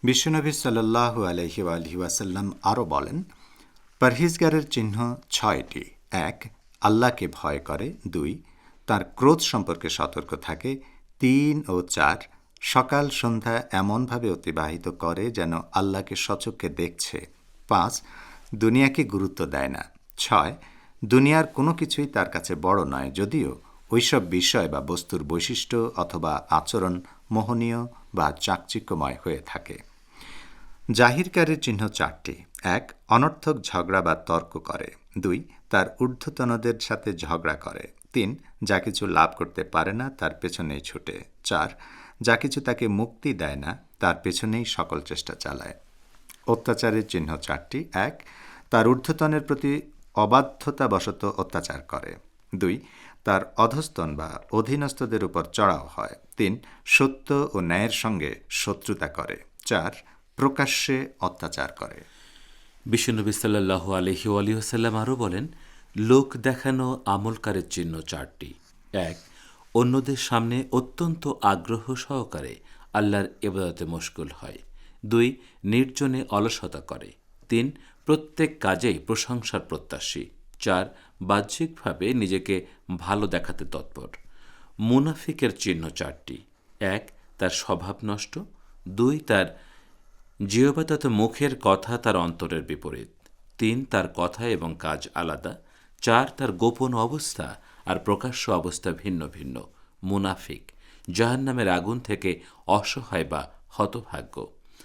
বিশ্বনবী সাল্লাল্লাহু আলাইহি ওয়াসাল্লাম আরও বলেন, পরহেজগারের চিহ্ন ৬টি। ১. আল্লাহকে ভয় করে। ২. তার ক্রোধ সম্পর্কে সতর্ক থাকে। ৩ ও ৪. সকাল সন্ধ্যা এমনভাবে অতিবাহিত করে যেন আল্লাহকে সচক্ষে দেখছে। ৫. দুনিয়াকে গুরুত্ব দেয় না। ৬. দুনিয়ার কোনো কিছুই তার কাছে বড় নয়, যদিও ওইসব বিষয় বা বস্তুর বৈশিষ্ট্য অথবা আচরণ মোহনীয় বা চাকচিক্যময় হয়ে থাকে। জাহিরকারীর চিহ্ন ৪টি। ১. অনর্থক ঝগড়া বা তর্ক করে। ২. তার ঊর্ধ্বতনদের সাথে ঝগড়া করে। ৩. যা কিছু লাভ করতে পারে না তার পেছনেই ছুটে। ৪. যা কিছু তাকে মুক্তি দেয় না তার পেছনেই সকল চেষ্টা চালায়। অত্যাচারের চিহ্ন ৪টি। ১. তার ঊর্ধ্বতনের প্রতি অবাধ্যতাবশত অত্যাচার করে। ২. তার অধস্তন বা অধীনস্থদের উপর চড়াও হয়। ৩. সত্য ও ন্যায়ের সঙ্গে শত্রুতা করে। ৪. প্রকাশ্যে অত্যাচার করে। বিশ্বনবী সাল্লাল্লাহু আলাইহি ওয়াসাল্লাম আরও বলেন, লোক দেখানো আমলকারের চিহ্ন ৪টি। ১. অন্যদের সামনে অত্যন্ত আগ্রহ সহকারে আল্লাহর ইবাদতে মশগুল হয়। ২. নির্জনে অলসতা করে। ৩. প্রত্যেক কাজেই প্রশংসার প্রত্যাশী। ৪. বাহ্যিকভাবে নিজেকে ভালো দেখাতে তৎপর। মুনাফিকের চিহ্ন ৪টি। ১. তার স্বভাব নষ্ট। ২. তার জিহ্বা তথা মুখের কথা তার অন্তরের বিপরীত। ৩. তার কথা এবং কাজ আলাদা। ৪. তার গোপন অবস্থা আর প্রকাশ্য অবস্থা ভিন্ন ভিন্ন। মুনাফিক জাহান্নামের আগুন থেকে অসহায় বা হতভাগ্য।